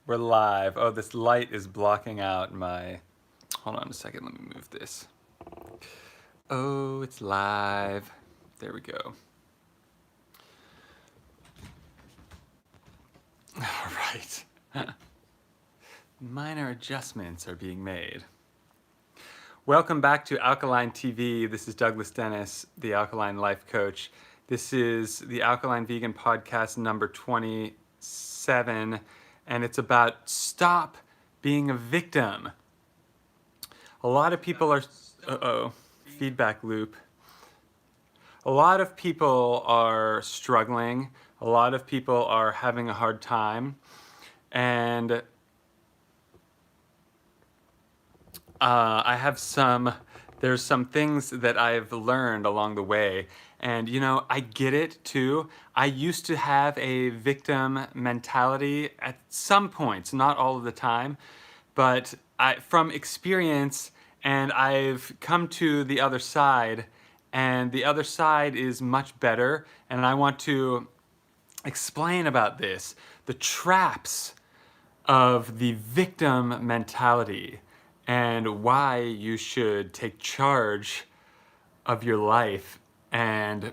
We're live. Oh, this light is blocking out my... Hold on a second, let me move this. Oh, it's live. There we go. All right. Minor adjustments are being made. Welcome back to Alkaline TV. This is Douglas Dennis, the Alkaline Life Coach. This is the Alkaline Vegan Podcast number 27, and it's about stop being a victim. A lot of people are... feedback loop. A lot of people are struggling. A lot of people are having a hard time. And there's some things that I've learned along the way. And, you know, I get it too. I used to have a victim mentality at some points, not all of the time, but from experience, and I've come to the other side, and the other side is much better. And I want to explain about this, the traps of the victim mentality, and why you should take charge of your life, and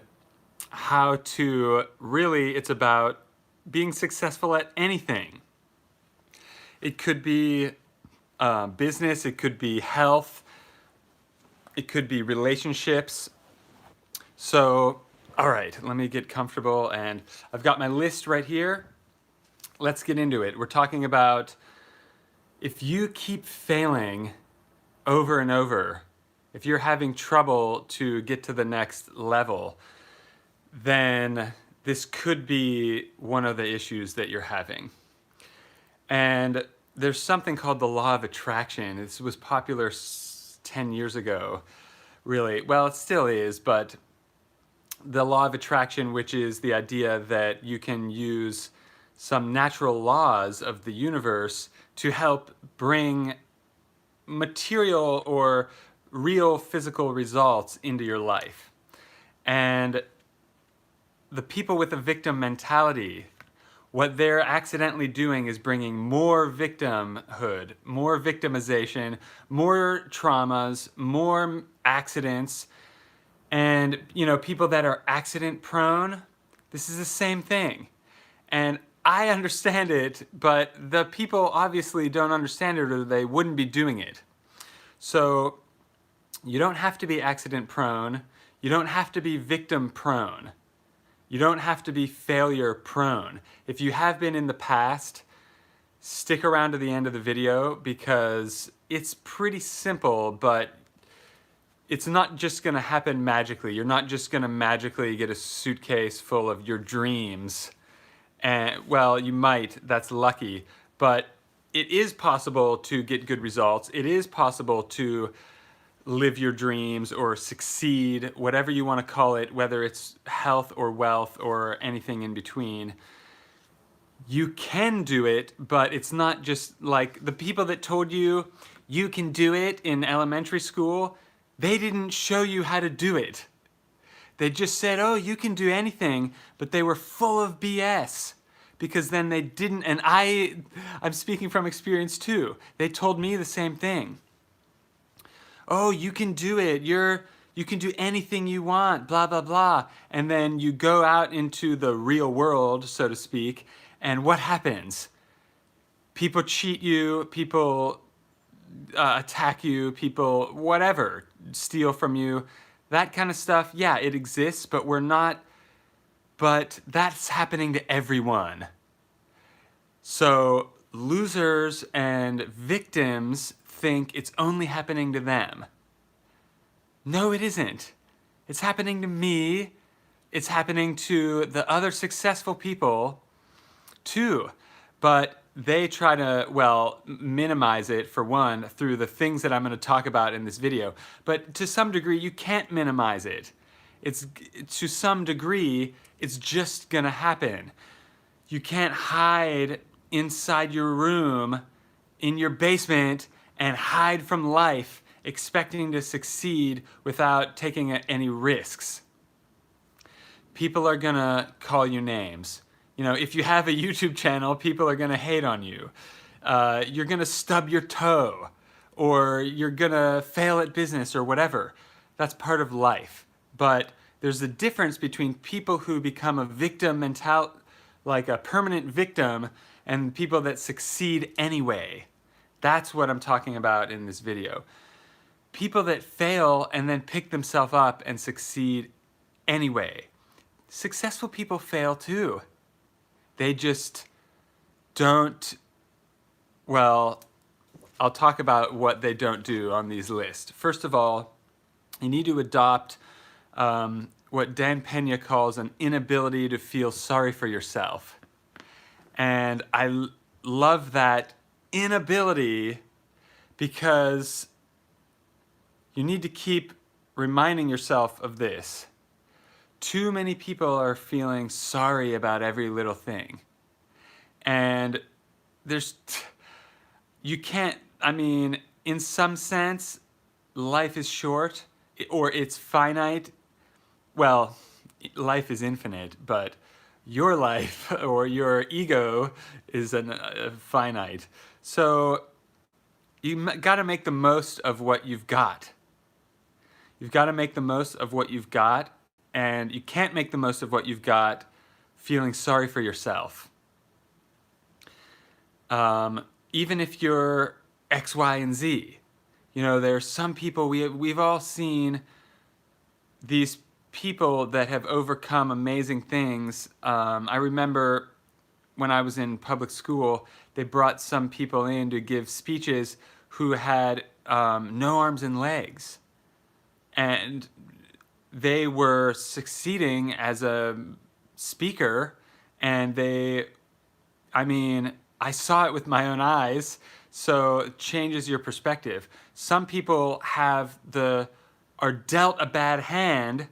how to really, it's about being successful at anything. It could be business, it could be health, it could be relationships. So, all right, let me get comfortable, and I've got my list right here. Let's get into it. We're talking about if you keep failing over and over, if you're having trouble to get to the next level, then this could be one of the issues that you're having. And there's something called the law of attraction. This was popular 10 years ago, really. Well, it still is, but the law of attraction, which is the idea that you can use some natural laws of the universe to help bring material or real physical results into your life. And the people with a victim mentality, what they're accidentally doing is bringing more victimhood, more victimization, more traumas, more accidents. And, you know, people that are accident prone, this is the same thing. And I understand it, but the people obviously don't understand it, or they wouldn't be doing it. So you don't have to be accident prone. You don't have to be victim prone. You don't have to be failure prone. If you have been in the past, stick around to the end of the video, because it's pretty simple, but it's not just gonna happen magically. You're not just gonna magically get a suitcase full of your dreams. And, well, you might, that's lucky, but it is possible to get good results. It is possible to live your dreams or succeed, whatever you want to call it, whether it's health or wealth or anything in between. You can do it, but it's not just like the people that told you you can do it in elementary school. They didn't show you how to do it. They just said, oh, you can do anything, but they were full of BS, because then they didn't, and I'm speaking from experience too. They told me the same thing. Oh, you can do it, you can do anything you want, blah, blah, blah. And then you go out into the real world, so to speak, and what happens? People cheat you, people attack you, people, whatever, steal from you. That kind of stuff, yeah, it exists, but that's happening to everyone. So losers and victims think it's only happening to them. No, it isn't. It's happening to me. It's happening to the other successful people too. But they try to, well, minimize it, for one, through the things that I'm going to talk about in this video. But to some degree, you can't minimize it. To some degree, it's just going to happen. You can't hide inside your room, in your basement, and hide from life, expecting to succeed without taking any risks. People are going to call you names. if you have a YouTube channel, people are going to hate on you. You're going to stub your toe, or you're going to fail at business or whatever. That's part of life. But there's a difference between people who become a victim like a permanent victim, and people that succeed anyway. That's what I'm talking about in this video. People that fail and then pick themselves up and succeed anyway. Successful people fail too. They just don't, well, I'll talk about what they don't do on these lists. First of all, you need to adopt what Dan Pena calls an inability to feel sorry for yourself. And I love that inability, because you need to keep reminding yourself of this. Too many people are feeling sorry about every little thing. And you can't, in some sense, life is short, or it's finite. Well, life is infinite, but your life or your ego is finite. So you got to make the most of what you've got. You've got to make the most of what you've got, and you can't make the most of what you've got feeling sorry for yourself. Even if you're X, Y, and Z. There's some people, we've all seen these people that have overcome amazing things. I remember when I was in public school, they brought some people in to give speeches who had no arms and legs. And they were succeeding as a speaker, and I saw it with my own eyes, so it changes your perspective. Some people are dealt a bad hand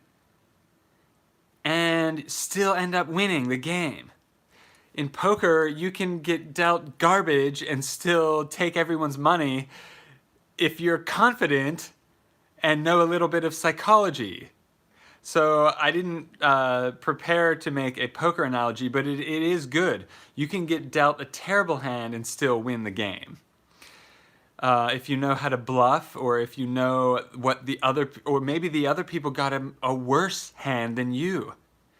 and still end up winning the game. In poker, you can get dealt garbage and still take everyone's money if you're confident and know a little bit of psychology. So I didn't prepare to make a poker analogy, but it is good. You can get dealt a terrible hand and still win the game. If you know how to bluff, or if you know or maybe the other people got a worse hand than you.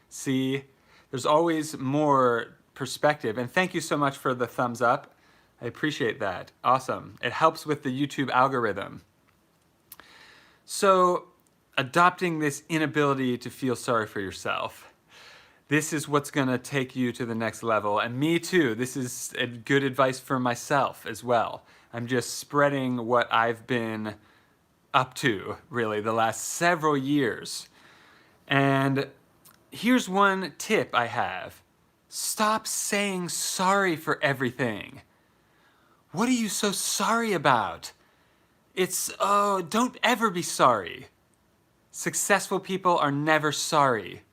See, there's always more perspective. And thank you so much for the thumbs up. I appreciate that. Awesome. It helps with the YouTube algorithm. So, adopting this inability to feel sorry for yourself. This is what's going to take you to the next level. And me too. This is good advice for myself as well. I'm just spreading what I've been up to, really, the last several years. And here's one tip I have. Stop saying sorry for everything. What are you so sorry about? Don't ever be sorry. Successful people are never sorry.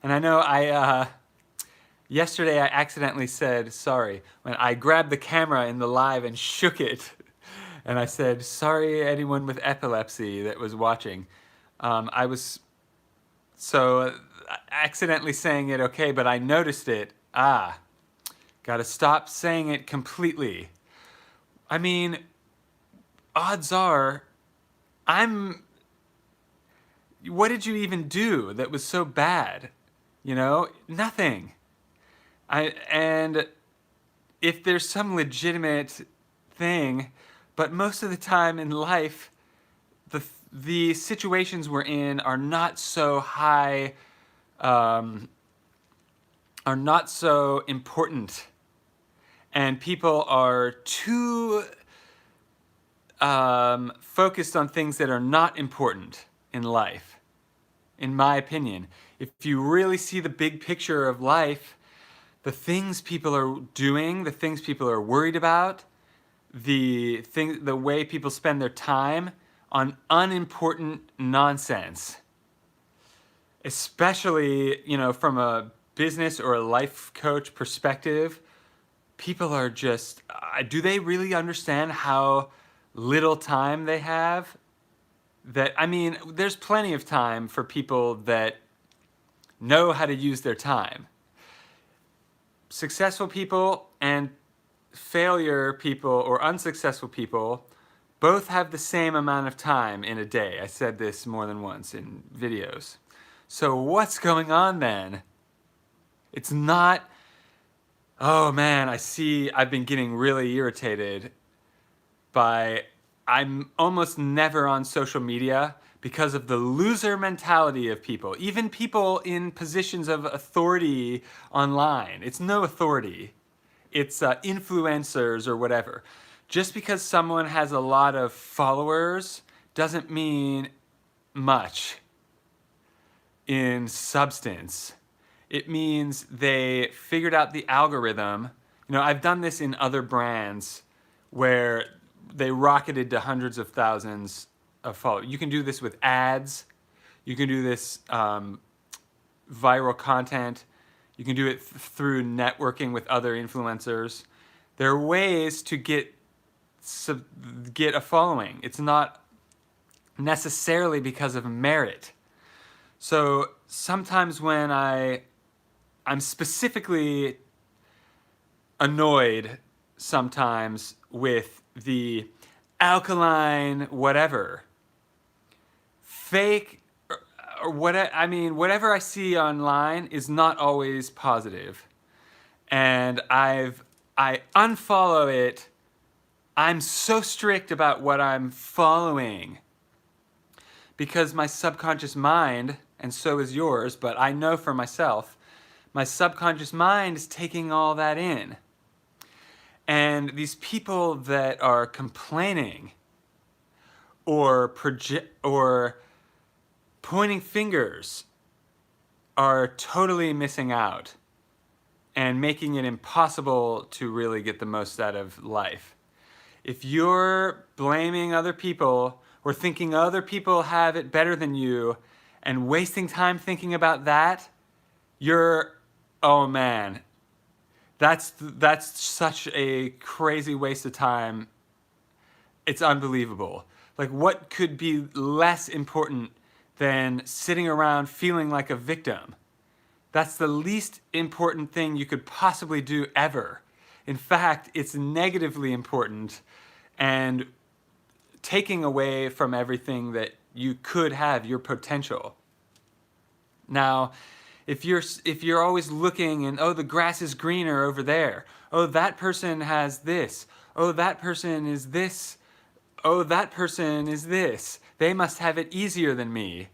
And I know yesterday I accidentally said sorry when I grabbed the camera in the live and shook it. And I said, sorry anyone with epilepsy that was watching. I was accidentally saying it okay, but I noticed it. Gotta stop saying it completely. Odds are, what did you even do that was so bad? Nothing. And if there's some legitimate thing, but most of the time in life, the situations we're in are not so high, are not so important. And people are too focused on things that are not important in life, in my opinion. If you really see the big picture of life, the things people are doing, the things people are worried about, the way people spend their time on unimportant nonsense, especially, from a business or a life coach perspective, people are just, do they really understand how little time they have? There's plenty of time for people that know how to use their time. successful people and failure people or unsuccessful people both have the same amount of time in a day. I said this more than once in videos. So what's going on then? It's not, oh man, I've been getting really irritated by, I'm almost never on social media because of the loser mentality of people, even people in positions of authority online. It's no authority. It's influencers or whatever. Just because someone has a lot of followers doesn't mean much in substance. It means they figured out the algorithm. You know, I've done this in other brands where they rocketed to hundreds of thousands of followers. You can do this with ads. You can do this viral content. You can do it through networking with other influencers. There are ways to get a following. It's not necessarily because of merit. So sometimes when I'm specifically annoyed sometimes with the alkaline whatever, fake, or whatever I see online is not always positive. And I unfollow it. I'm so strict about what I'm following because my subconscious mind, and so is yours, but I know for myself, my subconscious mind is taking all that in. And these people that are complaining or pointing fingers are totally missing out and making it impossible to really get the most out of life. If you're blaming other people or thinking other people have it better than you and wasting time thinking about that, oh man, that's such a crazy waste of time. It's unbelievable. Like, what could be less important than sitting around feeling like a victim? That's the least important thing you could possibly do ever. In fact, it's negatively important and taking away from everything that you could have, your potential. Now, if you're always looking and, oh, the grass is greener over there. Oh, that person has this. Oh, that person is this. Oh, that person is this. They must have it easier than me.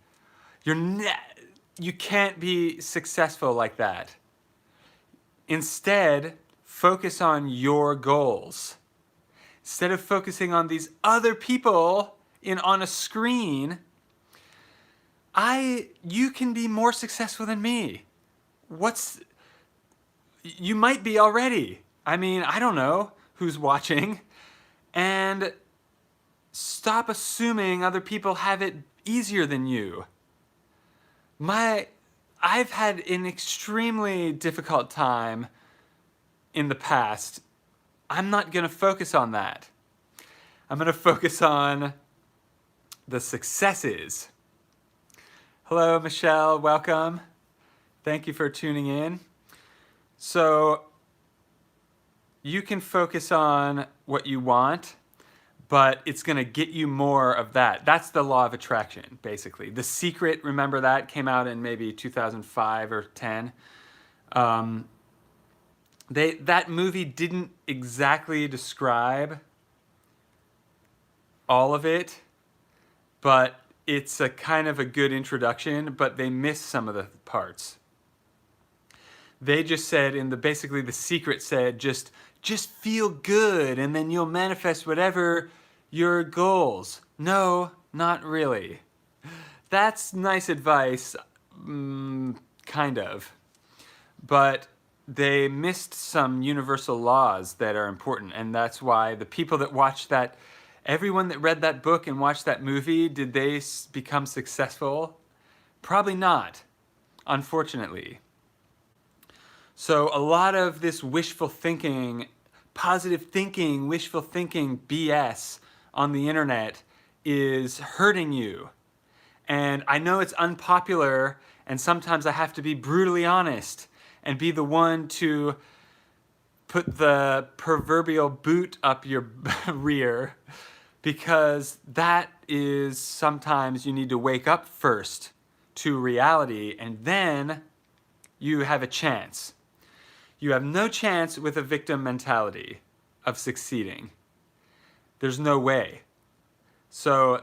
You can't be successful like that. Instead, focus on your goals. Instead of focusing on these other people on a screen, you can be more successful than me. You might be already. I mean, I don't know who's watching. And stop assuming other people have it easier than you. I've had an extremely difficult time in the past. I'm not going to focus on that. I'm going to focus on the successes. Hello, Michelle. Welcome. Thank you for tuning in. So you can focus on what you want, but it's going to get you more of that. That's the law of attraction, basically. The Secret, remember that? Came out in maybe 2005 or 10. That movie didn't exactly describe all of it, but it's a kind of a good introduction, but they missed some of the parts. They just said, basically the Secret said, just feel good and then you'll manifest whatever your goals. No, not really. That's nice advice, kind of. But they missed some universal laws that are important, and that's why the people that watched that, everyone that read that book and watched that movie, did they become successful? Probably not, unfortunately. So a lot of this wishful thinking, positive thinking, wishful thinking BS on the internet is hurting you. And I know it's unpopular, and sometimes I have to be brutally honest and be the one to put the proverbial boot up your rear, because that is sometimes you need to wake up first to reality, and then you have a chance. You have no chance with a victim mentality of succeeding. There's no way. So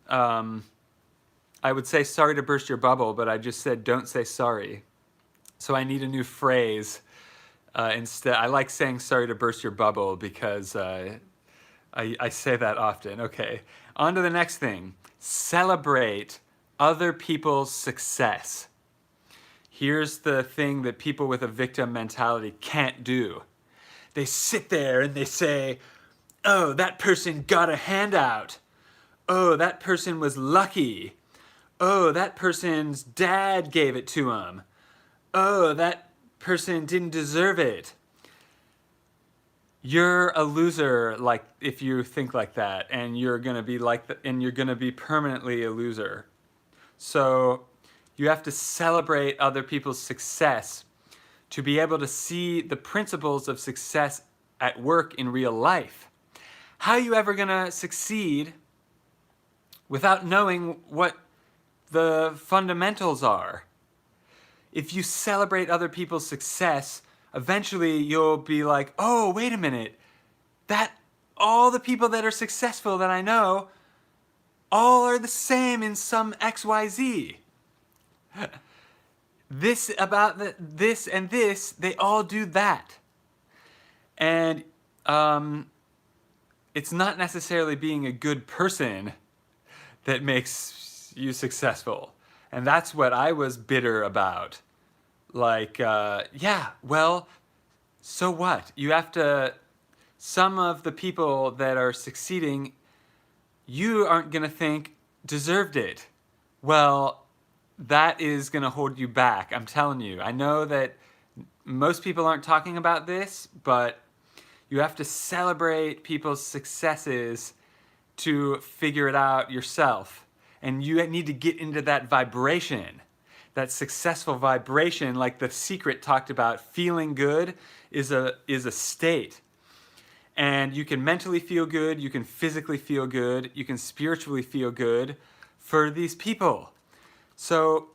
I would say sorry to burst your bubble, but I just said don't say sorry. So I need a new phrase. Instead, I like saying sorry to burst your bubble because I say that often. Okay, on to the next thing. Celebrate other people's success. Here's the thing that people with a victim mentality can't do. They sit there and they say, oh, that person got a handout. Oh, that person was lucky. Oh, that person's dad gave it to him. Oh, that person didn't deserve it. You're a loser, like, if you think like that, and you're gonna be and you're gonna be permanently a loser. So you have to celebrate other people's success to be able to see the principles of success at work in real life. How are you ever gonna succeed without knowing what the fundamentals are? If you celebrate other people's success, eventually you'll be like, oh, wait a minute, all the people that are successful that I know, all are the same in some XYZ. This about this and this, they all do that. And it's not necessarily being a good person that makes you successful. And that's what I was bitter about. Like, yeah, well, so what? You have to, some of the people that are succeeding, you aren't going to think deserved it. Well, that is going to hold you back. I'm telling you. I know that most people aren't talking about this, but you have to celebrate people's successes to figure it out yourself. And you need to get into that vibration, that successful vibration, like The Secret talked about. Feeling good is a state. And you can mentally feel good, you can physically feel good, you can spiritually feel good for these people. So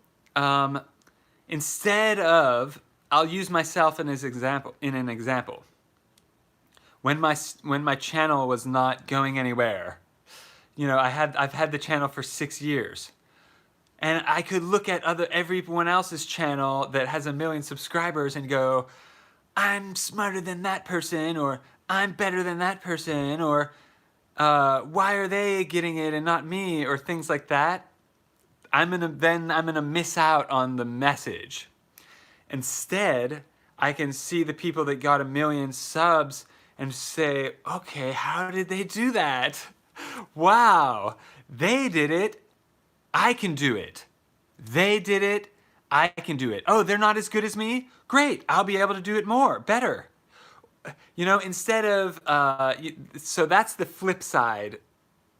instead of, I'll use myself in an example. When my channel was not going anywhere, I've had the channel for 6 years, and I could look at everyone else's channel that has 1 million subscribers and go, I'm smarter than that person, or I'm better than that person, or why are they getting it and not me, or things like that. I'm gonna miss out on the message. Instead, I can see the people that got 1 million subs and say, okay, how did they do that? Wow, they did it, I can do it. They did it, I can do it. Oh, they're not as good as me? Great, I'll be able to do it better. Instead of, so that's the flip side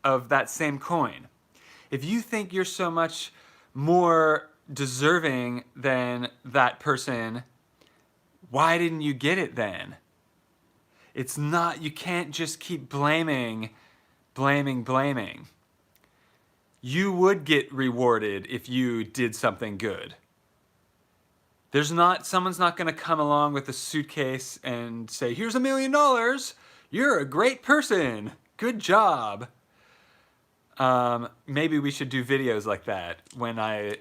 of that same coin. If you think you're so much more deserving than that person, why didn't you get it then? It's not, you can't just keep blaming. You would get rewarded if you did something good. Someone's not gonna come along with a suitcase and say, here's $1 million, you're a great person, good job. Maybe we should do videos like that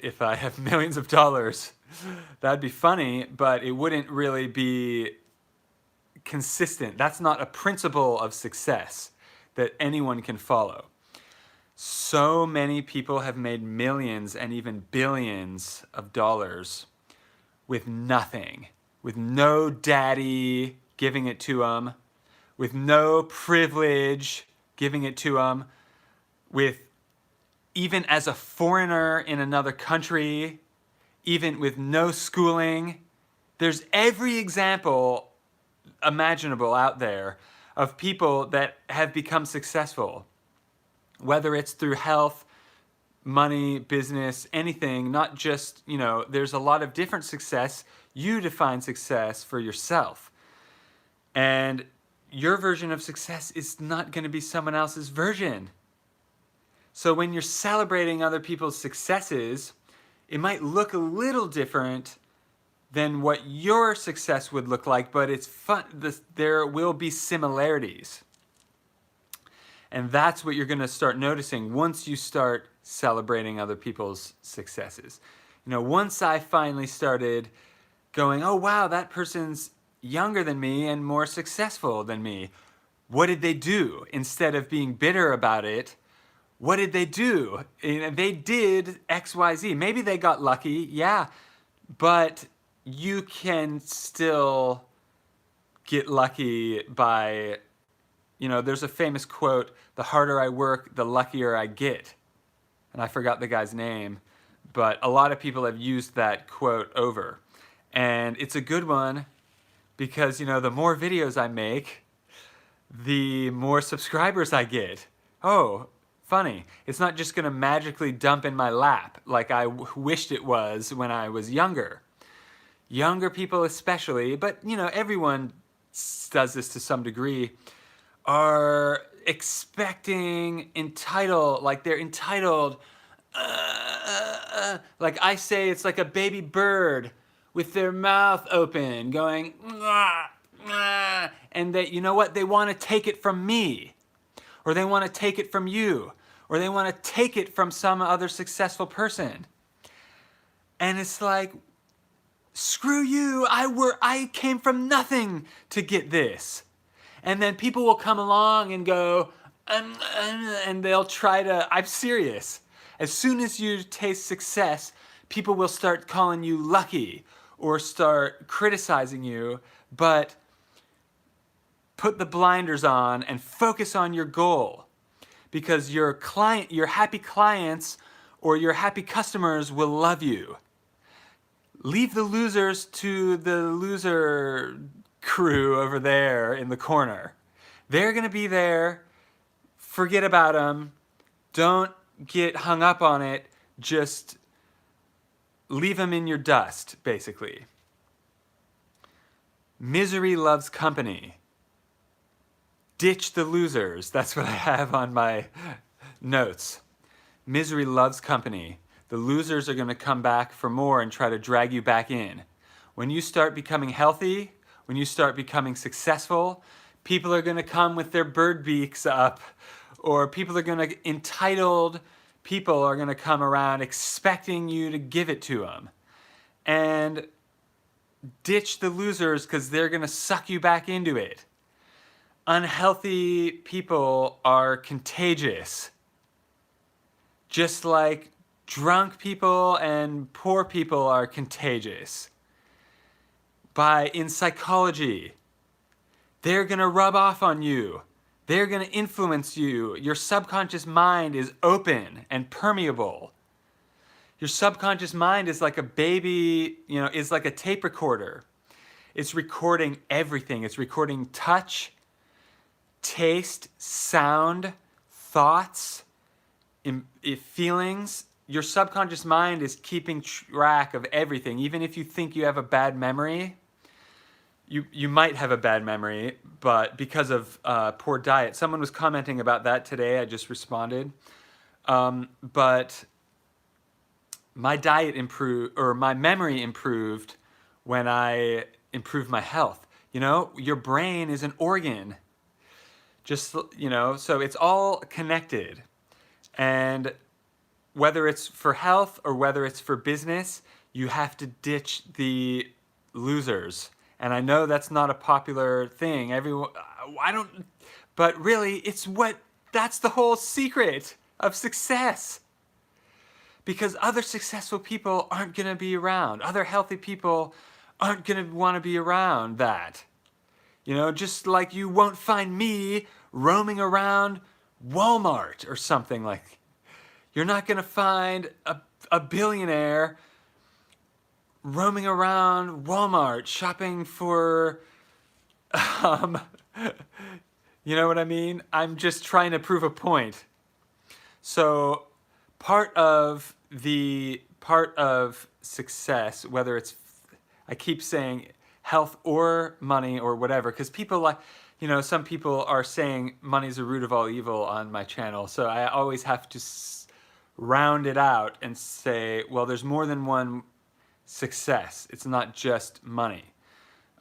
if I have millions of dollars. That'd be funny, but it wouldn't really be consistent. That's not a principle of success that anyone can follow. So many people have made millions and even billions of dollars with nothing, with no daddy giving it to them, with no privilege giving it to them, with even as a foreigner in another country, even with no schooling. There's every example imaginable out there of people that have become successful, whether it's through health, money, business, anything, not just, there's a lot of different success. You define success for yourself. And your version of success is not going to be someone else's version. So when you're celebrating other people's successes, it might look a little different than what your success would look like, but it's fun. There will be similarities. And that's what you're going to start noticing once you start celebrating other people's successes. You know, once I finally started going, oh wow, that person's younger than me and more successful than me. What did they do? Instead of being bitter about it, what did they do? They did X, Y, Z. Maybe they got lucky, yeah, but you can still get lucky by, you know, there's a famous quote, the harder I work, the luckier I get. And I forgot the guy's name, but a lot of people have used that quote over. And it's a good one because, you know, the more videos I make, the more subscribers I get. Oh, funny. It's not just going to magically dump in my lap like I wished it was when I was younger. Younger people especially, but, you know, everyone does this to some degree, are expecting like they're entitled. Like I say, it's like a baby bird with their mouth open going, and that, you know what, they want to take it from me, or they want to take it from you, or they want to take it from some other successful person. And it's like, screw you, I came from nothing to get this. And then people will come along and go, and they'll try to, I'm serious. As soon as you taste success, people will start calling you lucky or start criticizing you, but put the blinders on and focus on your goal, because your happy clients or your happy customers will love you. Leave the losers to the loser crew over there in the corner. They're going to be there. Forget about them. Don't get hung up on it. Just leave them in your dust, basically. Misery loves company. Ditch the losers. That's what I have on my notes. Misery loves company. The losers are going to come back for more and try to drag you back in. When you start becoming healthy, when you start becoming successful, people are going to come with their bird beaks up, or entitled people are going to come around expecting you to give it to them. And ditch the losers because they're going to suck you back into it. Unhealthy people are contagious. Just like drunk people and poor people are contagious. In psychology, they're going to rub off on you. They're going to influence you. Your subconscious mind is open and permeable. Your subconscious mind is like a baby, is like a tape recorder. It's recording everything. It's recording touch, taste, sound, thoughts, feelings. Your subconscious mind is keeping track of everything. Even if you think you have a bad memory, you might have a bad memory, but because of poor diet. Someone was commenting about that today. I just responded. But my diet improved, or my memory improved when I improved my health. Your brain is an organ. So it's all connected. And whether it's for health or whether it's for business, you have to ditch the losers. And I know that's not a popular thing. But really, that's the whole secret of success. Because other successful people aren't going to be around. Other healthy people aren't going to want to be around that. Just like you won't find me roaming around Walmart or something like. You're not going to find a billionaire roaming around Walmart shopping for, you know what I mean? I'm just trying to prove a point. So part of success, whether it's, I keep saying health or money or whatever, because people like, some people are saying money's the root of all evil on my channel. So I always have to round it out and say, well, there's more than one success. It's not just money,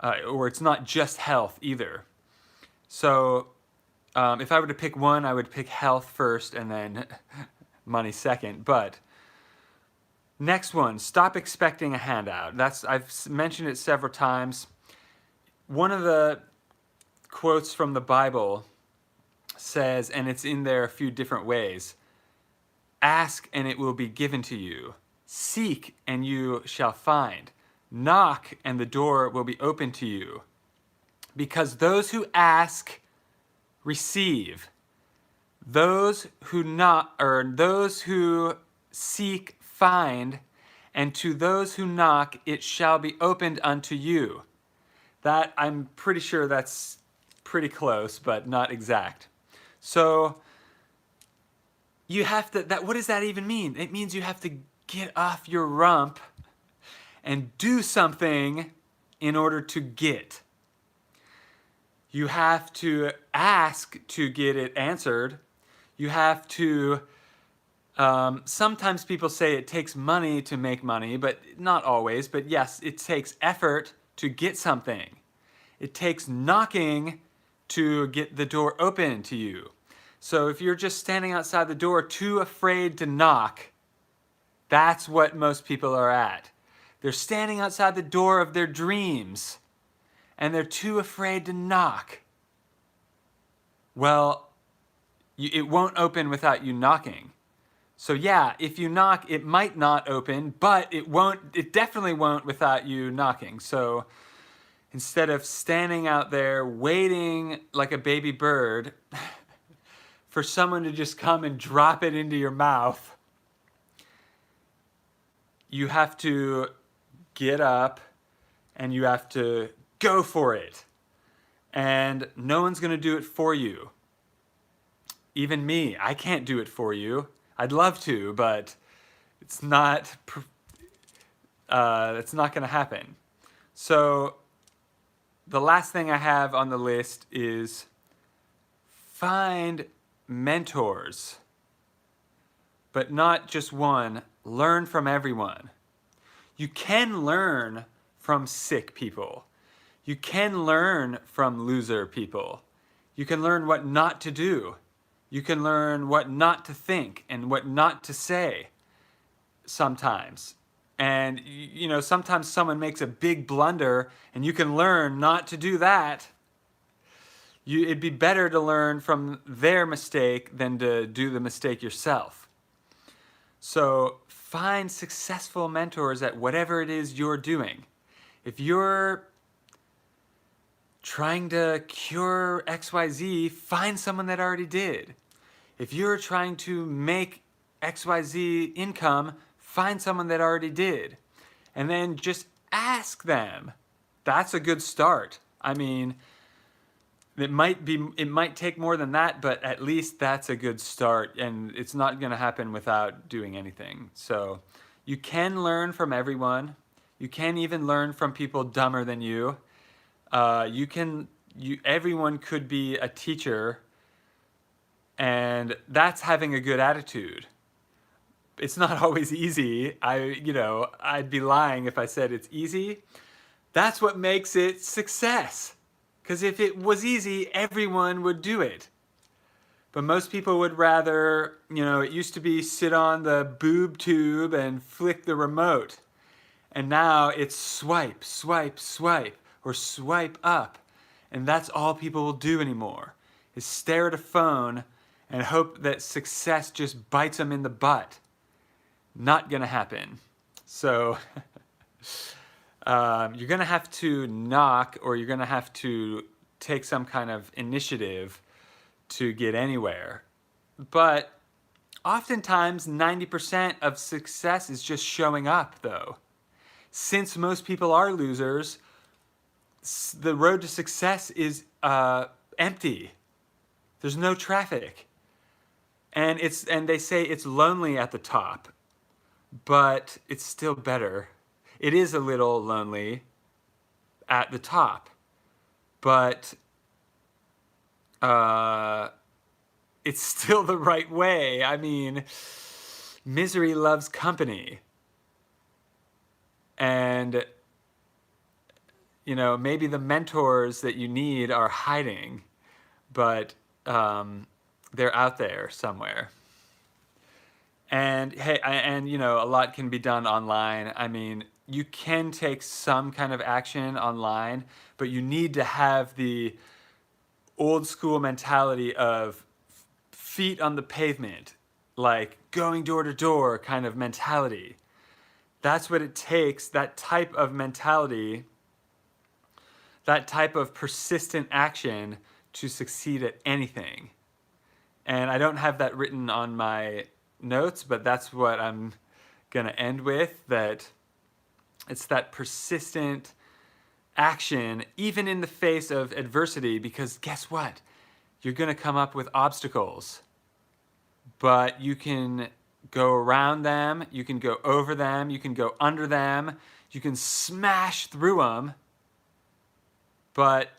or it's not just health either. So if I were to pick one, I would pick health first and then money second. But next one, stop expecting a handout. I've mentioned it several times. One of the quotes from the Bible says, and it's in there a few different ways, ask and it will be given to you. Seek and you shall find. Knock and the door will be open to you. Because those who ask receive. Those who knock, or those who seek find, and to those who knock it shall be opened unto you. That, I'm pretty sure that's pretty close, but not exact. So you have to, what does that even mean? It means you have to get off your rump and do something in order to get. You have to ask to get it answered. You have to, sometimes people say it takes money to make money, but not always. But yes, it takes effort to get something. It takes knocking to get the door open to you. So if you're just standing outside the door too afraid to knock, that's what most people are at. They're standing outside the door of their dreams and they're too afraid to knock. Well, it won't open without you knocking. So yeah, if you knock, it might not open, but it definitely won't without you knocking. So instead of standing out there waiting like a baby bird for someone to just come and drop it into your mouth, you have to get up and you have to go for it. And no one's going to do it for you. Even me, I can't do it for you. I'd love to, but it's not going to happen. So the last thing I have on the list is find mentors, but not just one. Learn from everyone. You can learn from sick people. You can learn from loser people. You can learn what not to do. You can learn what not to think and what not to say sometimes. And, sometimes someone makes a big blunder and you can learn not to do that. It'd be better to learn from their mistake than to do the mistake yourself. So find successful mentors at whatever it is you're doing. If you're trying to cure XYZ, find someone that already did. If you're trying to make XYZ income, find someone that already did. And then just ask them. That's a good start. I mean, it might take more than that, but at least that's a good start, and it's not going to happen without doing anything. So you can learn from everyone. You can even learn from people dumber than you. Everyone could be a teacher, and that's having a good attitude. It's not always easy. I'd be lying if I said it's easy. That's what makes it success. Because if it was easy, everyone would do it. But most people would rather, it used to be sit on the boob tube and flick the remote. And now it's swipe, swipe, swipe, or swipe up. And that's all people will do anymore, is stare at a phone and hope that success just bites them in the butt. Not gonna happen. So you're gonna have to knock, or you're gonna have to take some kind of initiative to get anywhere. But oftentimes 90% of success is just showing up, though. Since most people are losers, the road to success is empty. There's no traffic. And they say it's lonely at the top, but it's still better. It is a little lonely, at the top. But it's still the right way. I mean, misery loves company. And, maybe the mentors that you need are hiding, but they're out there somewhere. And hey, a lot can be done online. I mean, you can take some kind of action online, but you need to have the old school mentality of feet on the pavement, like going door to door kind of mentality. That's what it takes, that type of mentality, that type of persistent action to succeed at anything. And I don't have that written on my notes, but that's what I'm going to end with, that it's that persistent action, even in the face of adversity, because guess what? You're going to come up with obstacles, but you can go around them, you can go over them, you can go under them, you can smash through them. But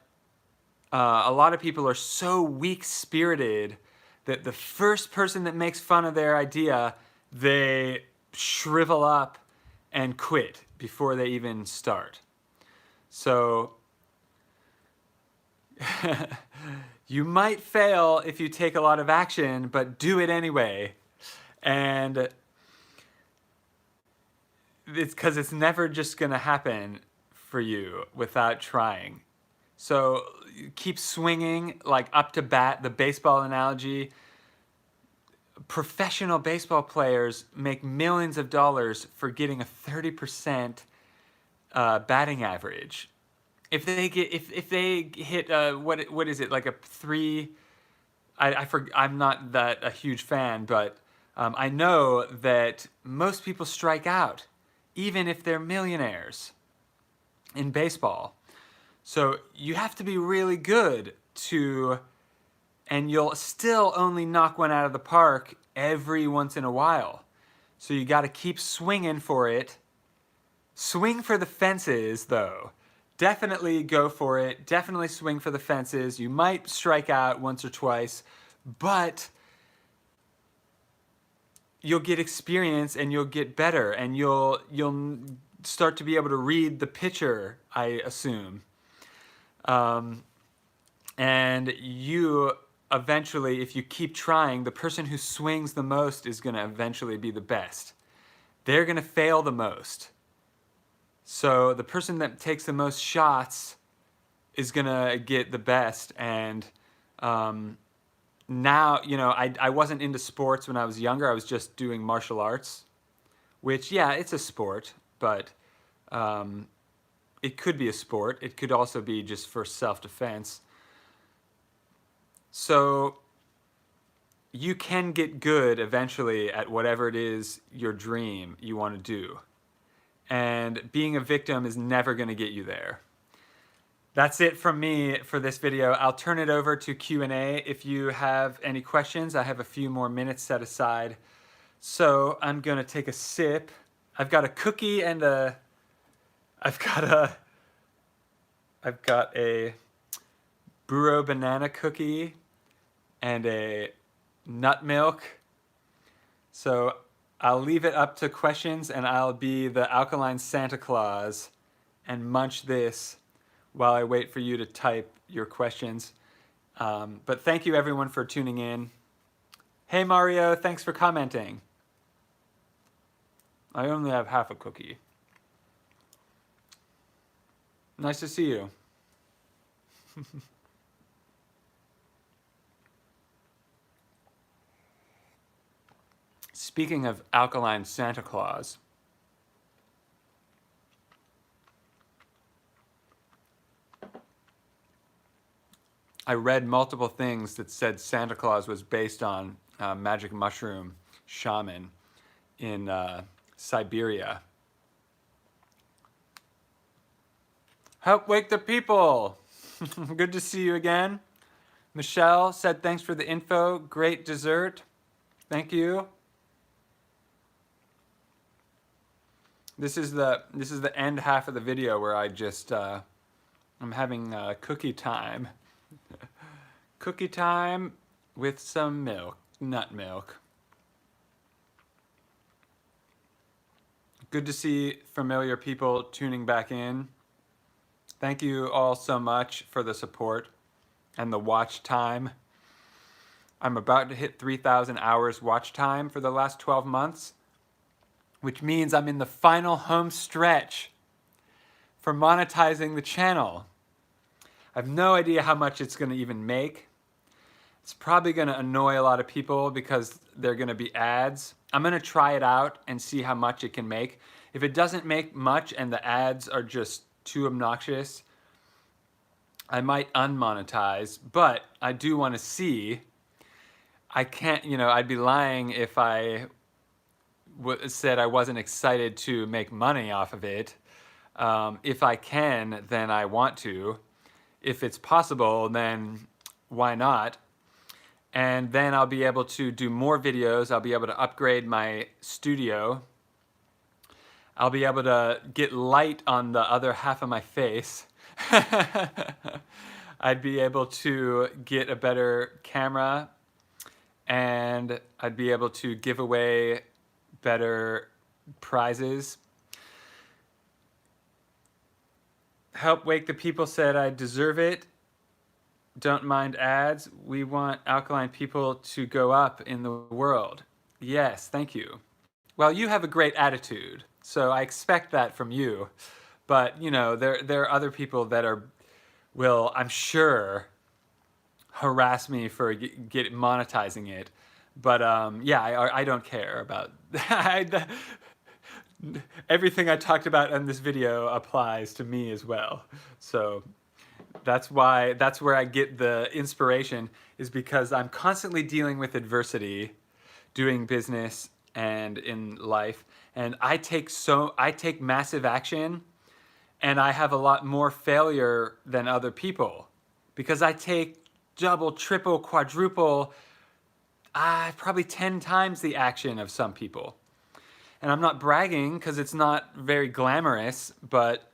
a lot of people are so weak-spirited that the first person that makes fun of their idea, they shrivel up and quit before they even start. So you might fail if you take a lot of action, but do it anyway. And it's because it's never just going to happen for you without trying. So keep swinging, like up to bat, the baseball analogy. Professional baseball players make millions of dollars for getting a 30% batting average. If they hit what is it, like a 3? I'm not that a huge fan, but I know that most people strike out, even if they're millionaires in baseball. So you have to be really good and you'll still only knock one out of the park every once in a while. So you got to keep swinging for it. Swing for the fences, though. Definitely go for it. Definitely swing for the fences. You might strike out once or twice, but you'll get experience and you'll get better, and you'll start to be able to read the pitcher, I assume. And you eventually, if you keep trying, the person who swings the most is going to eventually be the best. They're going to fail the most. So the person that takes the most shots is going to get the best. And now, I wasn't into sports when I was younger. I was just doing martial arts, which, yeah, it's a sport, but it could be a sport. It could also be just for self-defense. So you can get good eventually at whatever it is your dream you want to do. And being a victim is never going to get you there. That's it from me for this video. I'll turn it over to Q&A if you have any questions. I have a few more minutes set aside. So I'm going to take a sip. I've got a cookie and I've got a burro banana cookie and a nut milk. So I'll leave it up to questions, and I'll be the alkaline Santa Claus and munch this while I wait for you to type your questions. But thank you everyone for tuning in. Hey Mario, thanks for commenting. I only have half a cookie. Nice to see you. Speaking of alkaline Santa Claus, I read multiple things that said Santa Claus was based on a magic mushroom shaman in Siberia. Help wake the people! Good to see you again. Michelle said thanks for the info. Great dessert. Thank you. This is the end half of the video where I just I'm having cookie time. Cookie time with some milk, nut milk. Good to see familiar people tuning back in. Thank you all so much for the support and the watch time. I'm about to hit 3,000 hours watch time for the last 12 months, which means I'm in the final home stretch for monetizing the channel. I have no idea how much it's going to even make. It's probably going to annoy a lot of people because they're going to be ads. I'm going to try it out and see how much it can make. If it doesn't make much and the ads are just too obnoxious, I might unmonetize, but I do want to see. I can't, I'd be lying if I said I wasn't excited to make money off of it. If I can, then I want to. If it's possible, then why not? And then I'll be able to do more videos. I'll be able to upgrade my studio. I'll be able to get light on the other half of my face. I'd be able to get a better camera, and I'd be able to give away better prizes. Help Wake the People said I deserve it. Don't mind ads. We want alkaline people to go up in the world. Yes, thank you. Well, you have a great attitude, so I expect that from you. But, there are other people that will, I'm sure, harass me for monetizing it. But, yeah, I don't care about everything I talked about in this video applies to me as well. So that's where I get the inspiration, is because I'm constantly dealing with adversity, doing business and in life, and I take massive action, and I have a lot more failure than other people because I take double, triple, quadruple, probably 10 times the action of some people. And I'm not bragging because it's not very glamorous, but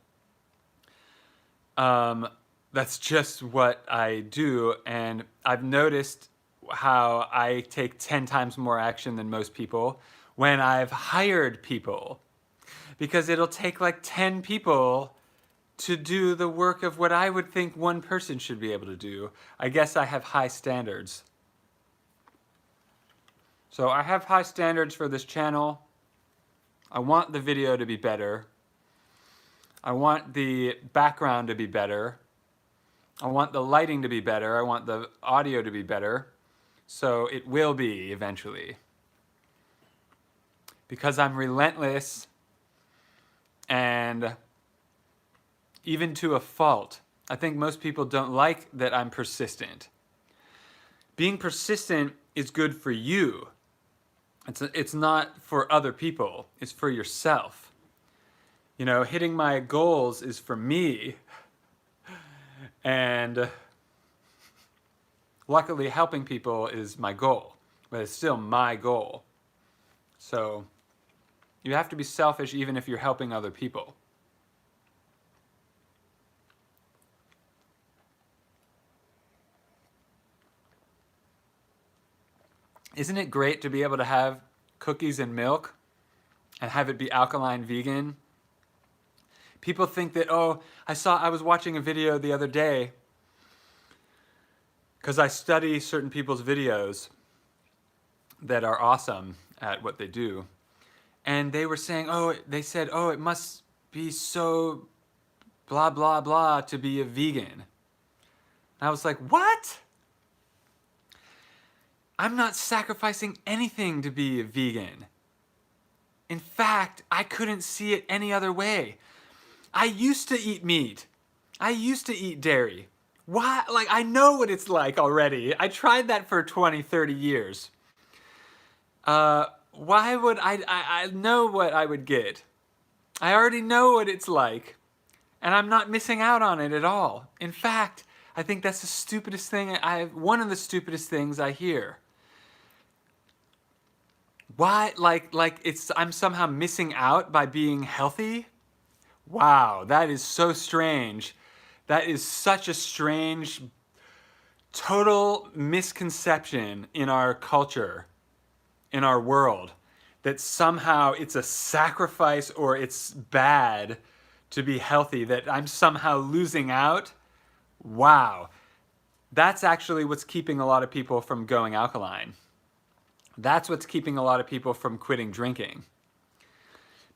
that's just what I do. And I've noticed how I take 10 times more action than most people when I've hired people. Because it'll take like 10 people to do the work of what I would think one person should be able to do. I guess I have high standards. So I have high standards for this channel. I want the video to be better. I want the background to be better. I want the lighting to be better. I want the audio to be better. So it will be eventually. Because I'm relentless, and even to a fault. I think most people don't like that I'm persistent. Being persistent is good for you. It's not for other people. It's for yourself. Hitting my goals is for me. And luckily, helping people is my goal. But it's still my goal. So you have to be selfish even if you're helping other people. Isn't it great to be able to have cookies and milk and have it be alkaline vegan? People think that, I was watching a video the other day because I study certain people's videos that are awesome at what they do. And they were saying, it must be so blah, blah, blah to be a vegan. And I was like, what? I'm not sacrificing anything to be a vegan. In fact, I couldn't see it any other way. I used to eat meat. I used to eat dairy. Why? I know what it's like already. I tried that for 20, 30 years. Why would I know what I would get. I already know what it's like. And I'm not missing out on it at all. In fact, I think that's the stupidest thing, one of the stupidest things I hear. Why, I'm somehow missing out by being healthy? Wow, that is so strange That is such a strange, total misconception in our culture, in our world, that somehow it's a sacrifice or it's bad to be healthy, that I'm somehow losing out. Wow. That's actually what's keeping a lot of people from going alkaline. That's what's keeping a lot of people from quitting drinking.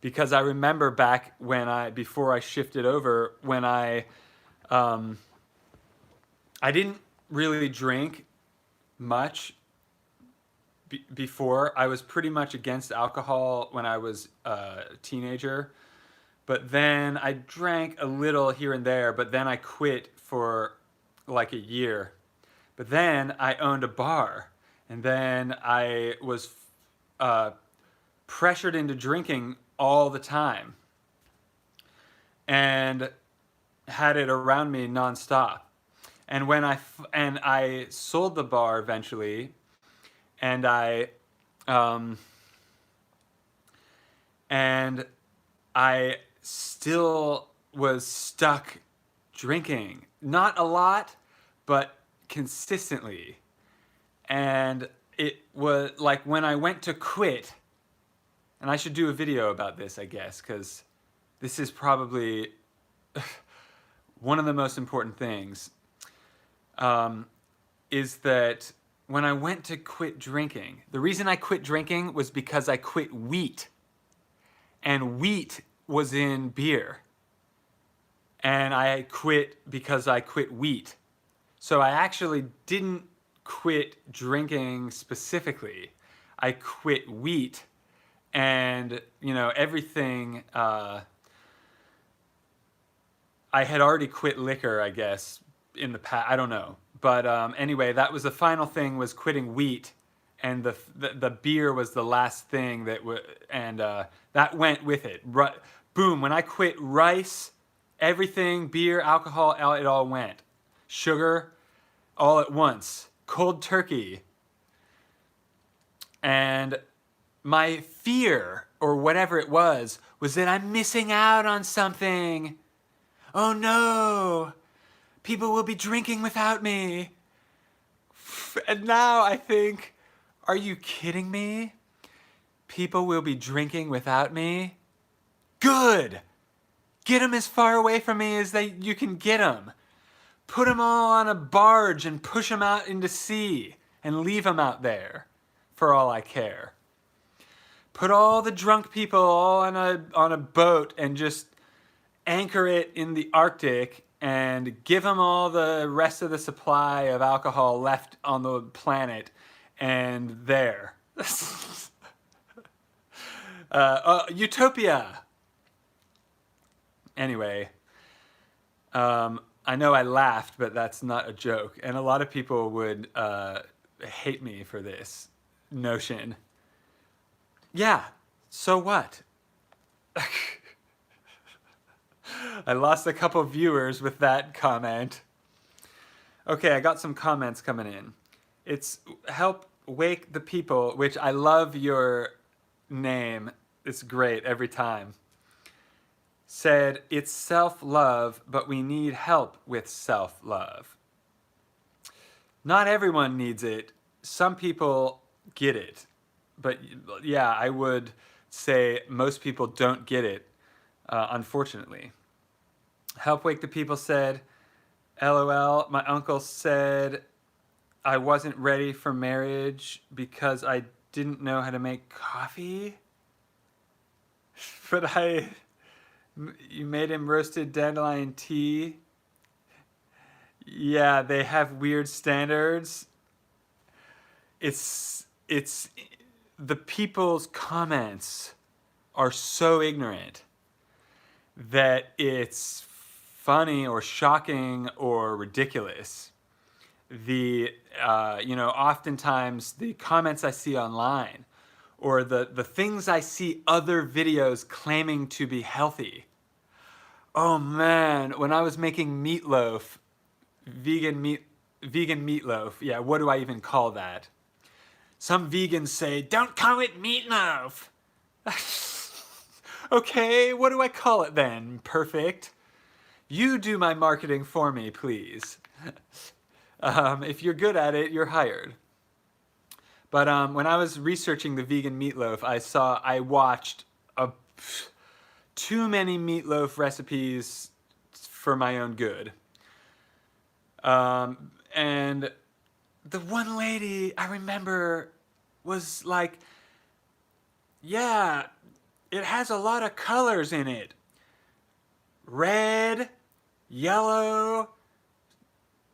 Because I remember back before I shifted over, when I didn't really drink much before. I was pretty much against alcohol when I was a teenager. But then I drank a little here and there, but then I quit for like a year. But then I owned a bar, and then I was pressured into drinking all the time and had it around me nonstop. And when I sold the bar eventually, and I still was stuck drinking. Not a lot, but consistently. And it was like when I went to quit, and I should do a video about this, I guess, because this is probably one of the most important things, is that when I went to quit drinking, the reason I quit drinking was because I quit wheat. And wheat was in beer. And I quit because I quit wheat. So I actually didn't quit drinking specifically. I quit wheat, and everything. I had already quit liquor, I guess, in the past. I don't know, but anyway, that was the final thing, was quitting wheat, and the beer was the last thing that went with it. Boom! When I quit rice, everything, beer, alcohol, it all went. Sugar, all at once. Cold turkey. And my fear, or whatever it was that I'm missing out on something. Oh no, people will be drinking without me. And now I think, are you kidding me? People will be drinking without me? Good! Get them as far away from me as you can get them. Put them all on a barge and push them out into sea and leave them out there, for all I care. Put all the drunk people all on a boat and just anchor it in the Arctic and give them all the rest of the supply of alcohol left on the planet, and there. Utopia! Anyway, I know I laughed, but that's not a joke. And a lot of people would hate me for this notion. Yeah, so what? I lost a couple viewers with that comment. Okay, I got some comments coming in. It's help wake the people, which I love your name. It's great every time. Said, it's self-love, but we need help with self-love. Not everyone needs it. Some people get it. But yeah, I would say most people don't get it, unfortunately. Help Wake the People said, LOL, my uncle said I wasn't ready for marriage because I didn't know how to make coffee. But you made him roasted dandelion tea. Yeah, they have weird standards. It's the people's comments are so ignorant that it's funny or shocking or ridiculous. Oftentimes the comments I see online, or the things I see other videos claiming to be healthy. Oh man, when I was making meatloaf, vegan meatloaf, yeah, what do I even call that? Some vegans say, don't call it meatloaf. Okay, what do I call it then? Perfect. You do my marketing for me, please. If you're good at it, you're hired. But when I was researching the vegan meatloaf, I watched too many meatloaf recipes for my own good. And the one lady I remember was like, yeah, it has a lot of colors in it. Red, yellow,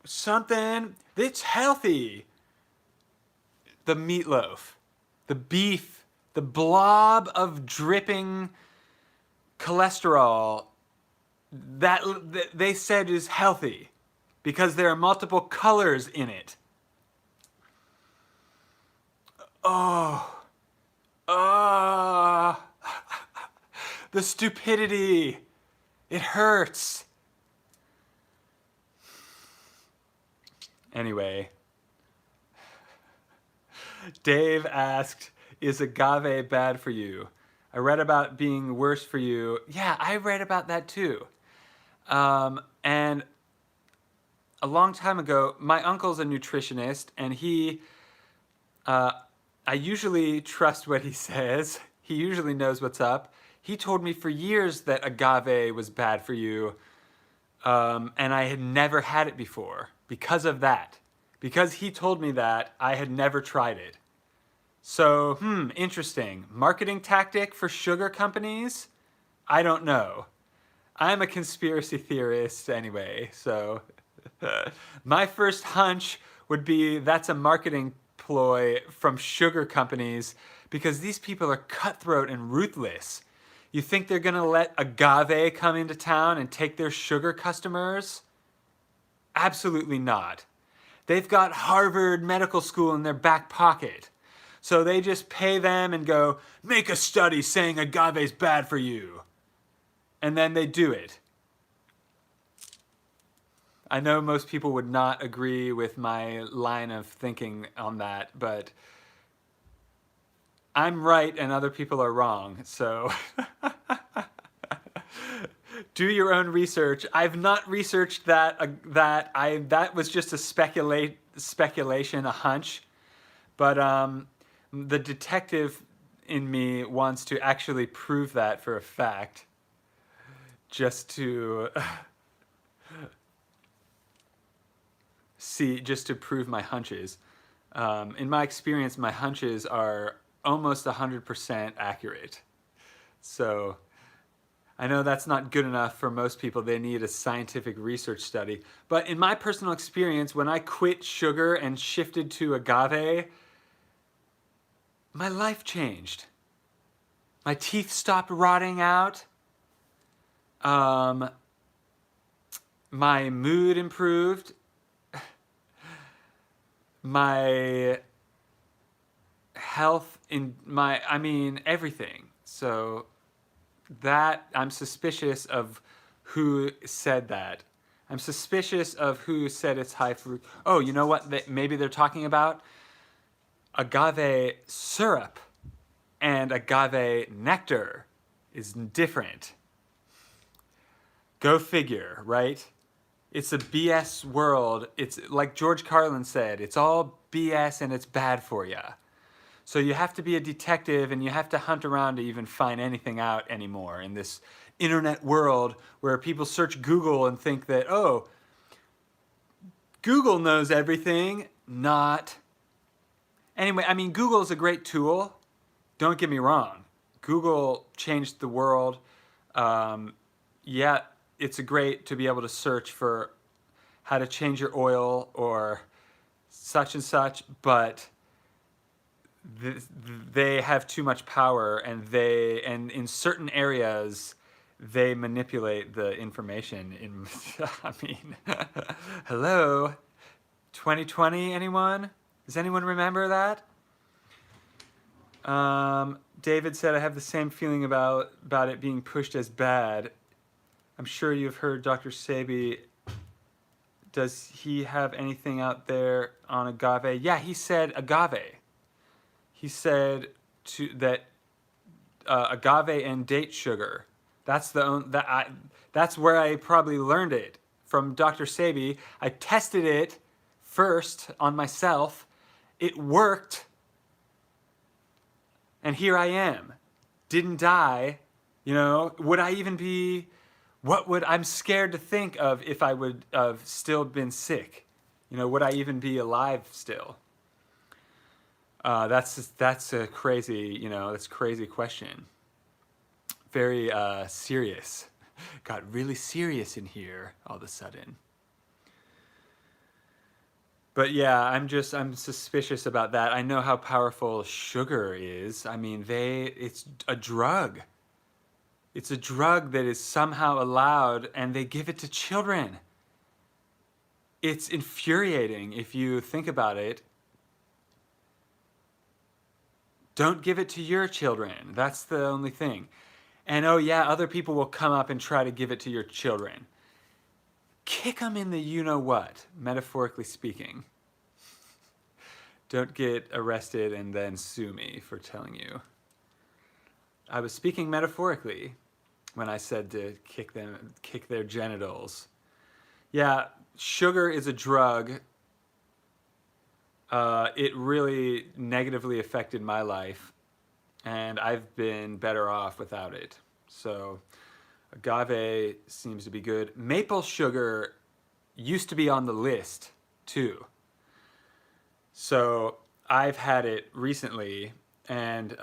something. It's healthy. The meatloaf, the beef, the blob of dripping cholesterol that they said is healthy because there are multiple colors in it. Oh, the stupidity. It hurts. Anyway, Dave asked, is agave bad for you? I read about being worse for you. Yeah, I read about that too. And a long time ago, my uncle's a nutritionist, and I usually trust what he says. He usually knows what's up. He told me for years that agave was bad for you, and I had never had it before because of that. Because he told me that, I had never tried it. So, interesting. Marketing tactic for sugar companies? I don't know. I'm a conspiracy theorist anyway, so my first hunch would be that's a marketing ploy from sugar companies because these people are cutthroat and ruthless. You think they're going to let agave come into town and take their sugar customers? Absolutely not. They've got Harvard Medical School in their back pocket. So they just pay them and go, make a study saying agave's bad for you. And then they do it. I know most people would not agree with my line of thinking on that, but I'm right and other people are wrong, so do your own research. I've not researched that. That was just a speculation, a hunch. But the detective in me wants to actually prove that for a fact, just to just to prove my hunches. In my experience, my hunches are almost 100% accurate. So I know that's not good enough for most people. They need a scientific research study. But in my personal experience, when I quit sugar and shifted to agave, my life changed. My teeth stopped rotting out. My mood improved. My health everything. So that, I'm suspicious of who said that. I'm suspicious of who said it's high fruit. Oh, you know what maybe they're talking about? Agave syrup and agave nectar is different. Go figure, right? It's a BS world. It's like George Carlin said, it's all BS and it's bad for you. So you have to be a detective and you have to hunt around to even find anything out anymore in this internet world where people search Google and think that, oh, Google knows everything. Not. Anyway, Google is a great tool. Don't get me wrong. Google changed the world. It's great to be able to search for how to change your oil or such and such, but they have too much power, and in certain areas they manipulate the information. Hello, 2020, anyone? Does anyone remember that? David said, I have the same feeling about it being pushed as bad. I'm sure you've heard Dr. Sebi. Does he have anything out there on agave? Yeah, he said agave. He said that agave and date sugar That's where I probably learned it, from Dr. Sebi. I tested it first on myself. It worked. And here I am. Didn't die. Would I even be, I'm scared to think of if I would have still been sick. Would I even be alive still? That's a crazy, that's a crazy question. Very serious. Got really serious in here all of a sudden. But yeah, I'm suspicious about that. I know how powerful sugar is. I mean, it's a drug. It's a drug that is somehow allowed, and they give it to children. It's infuriating if you think about it. Don't give it to your children. That's the only thing. And oh yeah, other people will come up and try to give it to your children. Kick them in the you-know-what, metaphorically speaking. Don't get arrested and then sue me for telling you. I was speaking metaphorically when I said to kick their genitals. Yeah, sugar is a drug. It really negatively affected my life, and I've been better off without it. So agave seems to be good. Maple sugar used to be on the list too. So I've had it recently, and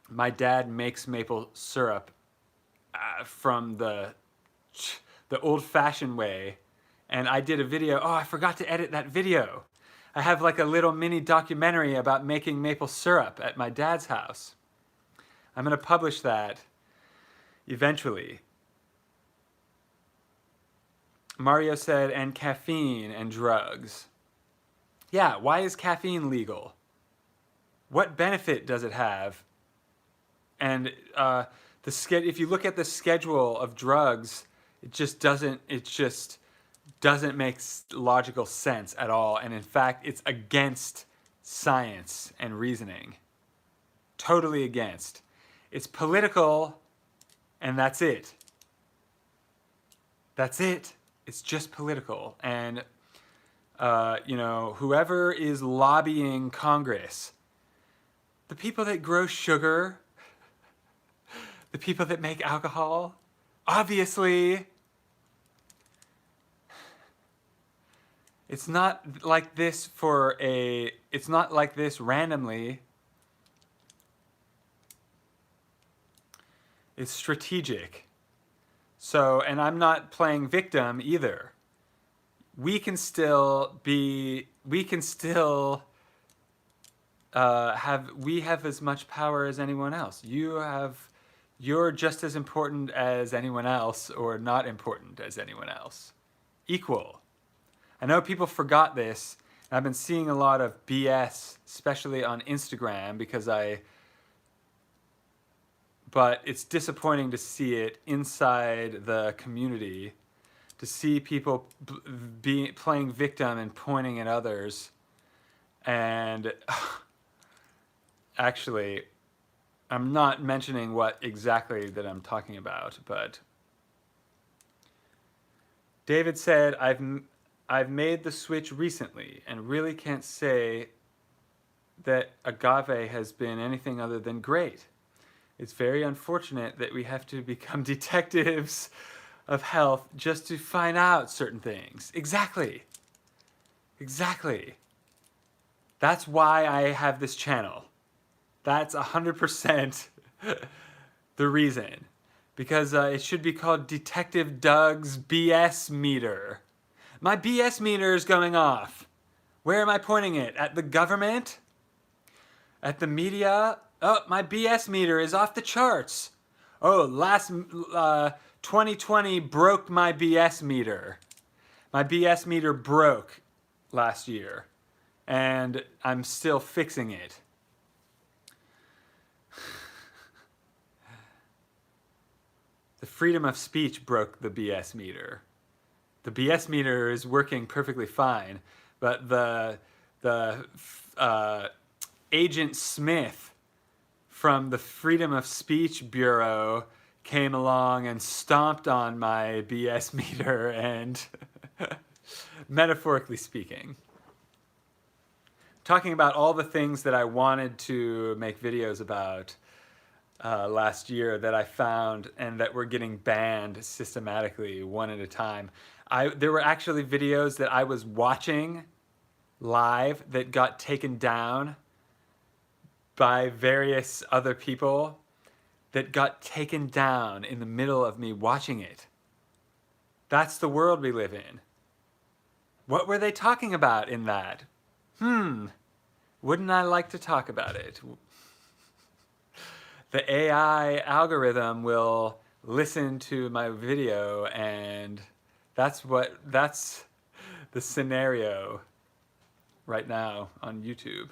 my dad makes maple syrup from the old-fashioned way, and I did a video. Oh, I forgot to edit that video. I have like a little mini documentary about making maple syrup at my dad's house. I'm going to publish that eventually. Mario said, and caffeine and drugs. Yeah, why is caffeine legal? What benefit does it have? And if you look at the schedule of drugs, it just doesn't make logical sense at all. And in fact, it's against science and reasoning. Totally against. It's political, and that's it. That's it. It's just political. And, whoever is lobbying Congress, the people that grow sugar, the people that make alcohol, obviously, it's not like this randomly. It's strategic. So, and I'm not playing victim either. We have as much power as anyone else. You're just as important as anyone else, or not important as anyone else. Equal. I know people forgot this. And I've been seeing a lot of BS, especially on Instagram, but it's disappointing to see it inside the community, to see people playing victim and pointing at others. And actually, I'm not mentioning what exactly that I'm talking about, but David said, I've made the switch recently and really can't say that agave has been anything other than great. It's very unfortunate that we have to become detectives of health just to find out certain things. Exactly. That's why I have this channel. That's 100% the reason. Because it should be called Detective Doug's BS Meter. My BS meter is going off. Where am I pointing it? At the government? At the media? Oh, my BS meter is off the charts. Oh, 2020 broke my BS meter. My BS meter broke last year, and I'm still fixing it. The freedom of speech broke the BS meter. The BS meter is working perfectly fine, but the Agent Smith from the Freedom of Speech Bureau came along and stomped on my BS meter and metaphorically speaking, talking about all the things that I wanted to make videos about last year that I found and that were getting banned systematically one at a time. There were actually videos that I was watching live that got taken down by various other people that got taken down in the middle of me watching it. That's the world we live in. What were they talking about in that? Wouldn't I like to talk about it? The AI algorithm will listen to my video, and that's the scenario right now on YouTube.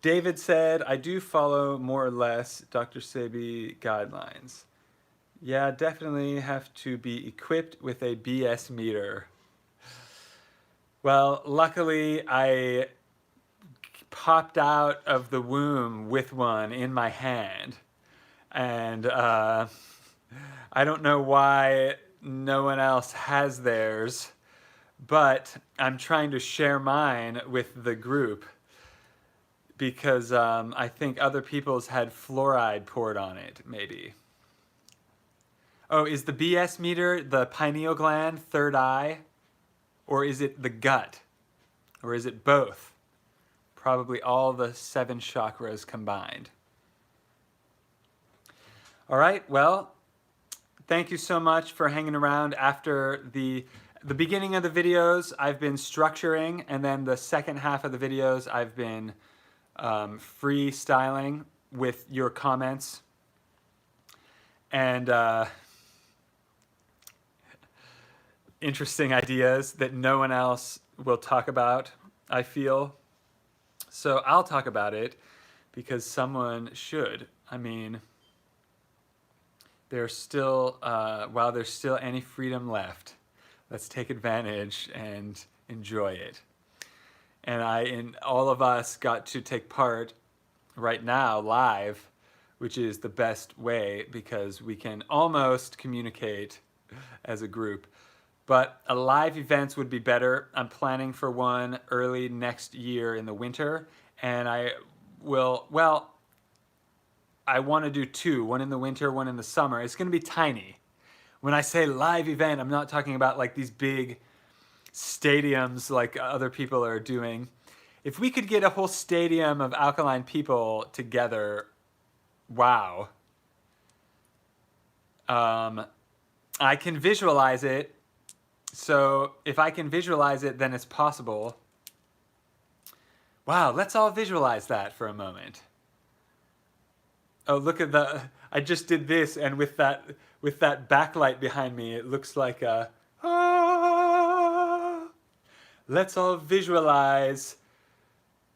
David said, I do follow more or less Dr. Sebi guidelines. Yeah, definitely have to be equipped with a BS meter. Well, luckily I popped out of the womb with one in my hand. And I don't know why no one else has theirs, but I'm trying to share mine with the group because I think other people's had fluoride poured on it, maybe. Oh, is the BS meter the pineal gland, third eye? Or is it the gut? Or is it both? Probably all the 7 chakras combined. All right, well, thank you so much for hanging around after the beginning of the videos. I've been structuring, and then the second half of the videos I've been freestyling with your comments. And interesting ideas that no one else will talk about, I feel. So I'll talk about it because someone should. I mean, there's still, while there's still any freedom left, let's take advantage and enjoy it. And all of us got to take part right now live, which is the best way because we can almost communicate as a group. But a live event would be better. I'm planning for one early next year in the winter, and I want to do 2, one in the winter, one in the summer. It's going to be tiny. When I say live event, I'm not talking about like these big stadiums like other people are doing. If we could get a whole stadium of alkaline people together, wow. I can visualize it. So if I can visualize it, then it's possible. Wow, let's all visualize that for a moment. Oh, look at I just did this, and with that backlight behind me, it looks like a, Let's all visualize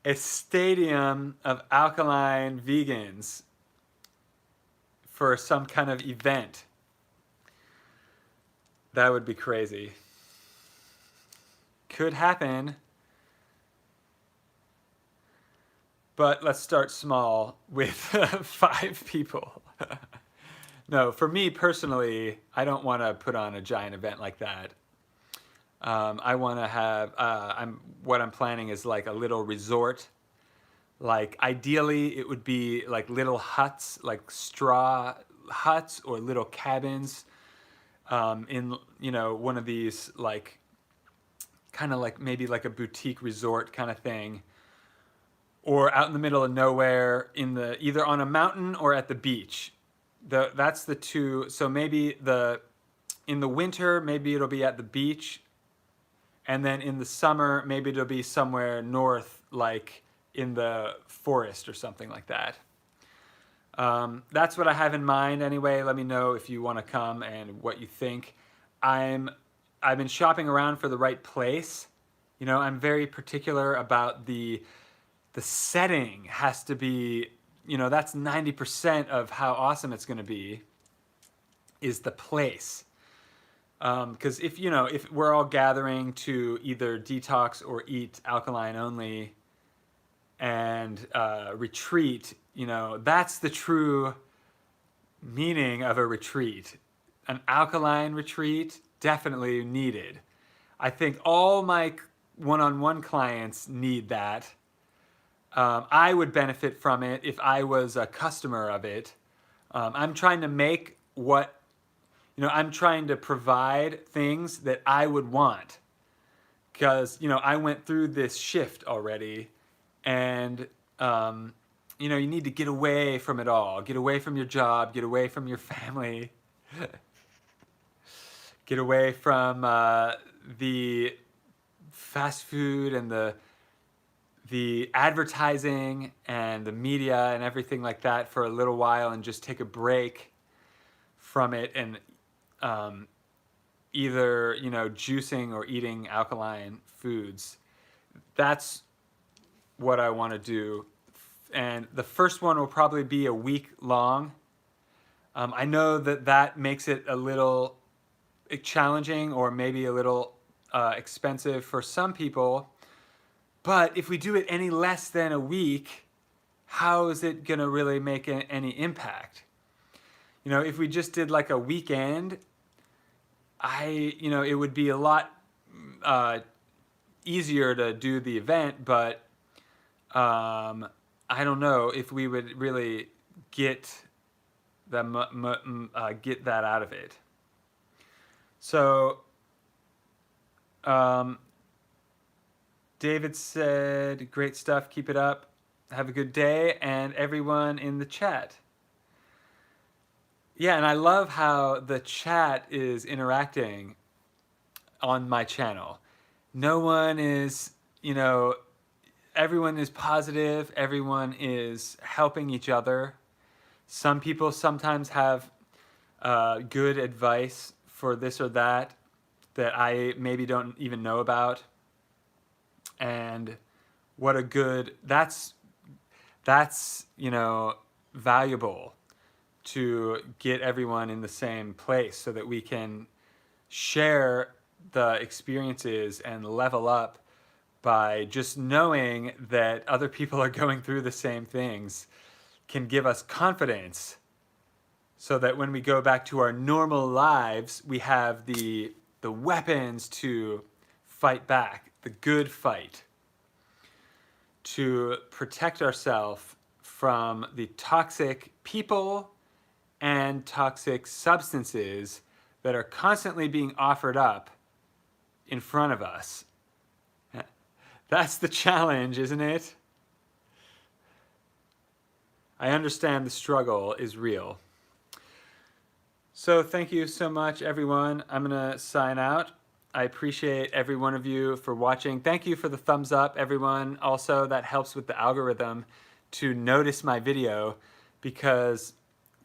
a stadium of alkaline vegans for some kind of event. That would be crazy. Could happen. But let's start small with 5 people. No, for me personally, I don't want to put on a giant event like that. I want to have, what I'm planning is like a little resort. Like ideally it would be like little huts, like straw huts or little cabins in, one of these like, kind of like maybe like a boutique resort kind of thing. Or out in the middle of nowhere, either on a mountain or at the beach. That's the 2. So maybe in the winter, maybe it'll be at the beach, and then in the summer, maybe it'll be somewhere north, like in the forest or something like that. That's what I have in mind anyway. Let me know if you want to come and what you think. I've been shopping around for the right place. I'm very particular about the setting has to be, that's 90% of how awesome it's going to be, is the place. Because if we're all gathering to either detox or eat alkaline only and retreat, that's the true meaning of a retreat. An alkaline retreat, definitely needed. I think all my one-on-one clients need that. I would benefit from it if I was a customer of it. I'm trying to make I'm trying to provide things that I would want. Because, I went through this shift already, and, you need to get away from it all. Get away from your job, get away from your family, get away from the fast food and the advertising and the media and everything like that for a little while, and just take a break from it, and either juicing or eating alkaline foods. That's what I want to do. And the first one will probably be a week long. I know that makes it a little challenging, or maybe a little expensive for some people. But if we do it any less than a week, how is it going to really make any impact? If we just did like a weekend, it would be a lot easier to do the event, but I don't know if we would really get that out of it. So, David said, great stuff, keep it up. Have a good day, and everyone in the chat. Yeah, and I love how the chat is interacting on my channel. No one is, everyone is positive, everyone is helping each other. Some people sometimes have good advice for this or that I maybe don't even know about. And what a good, that's valuable to get everyone in the same place so that we can share the experiences and level up by just knowing that other people are going through the same things can give us confidence, so that when we go back to our normal lives, we have the weapons to fight back, the good fight, to protect ourselves from the toxic people and toxic substances that are constantly being offered up in front of us. That's the challenge, isn't it? I understand the struggle is real. So thank you so much, everyone. I'm going to sign out. I appreciate every one of you for watching. Thank you for the thumbs up, everyone. Also, that helps with the algorithm to notice my video, because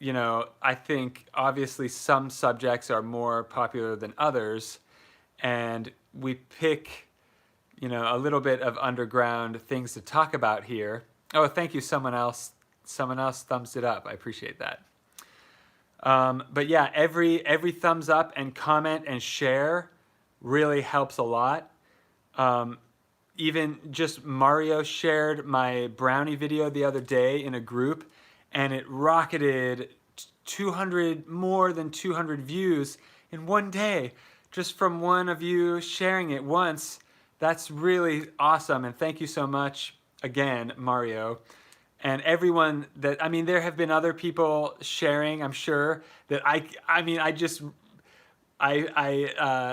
I think obviously some subjects are more popular than others, and we pick, a little bit of underground things to talk about here. Oh, thank you, someone else thumbs it up. I appreciate that. But yeah, every thumbs up and comment and share really helps a lot. Even just Mario shared my brownie video the other day in a group, and it rocketed more than 200 views in one day, just from one of you sharing it once. That's really awesome, and thank you so much again, Mario. And everyone there have been other people sharing, I'm sure, that I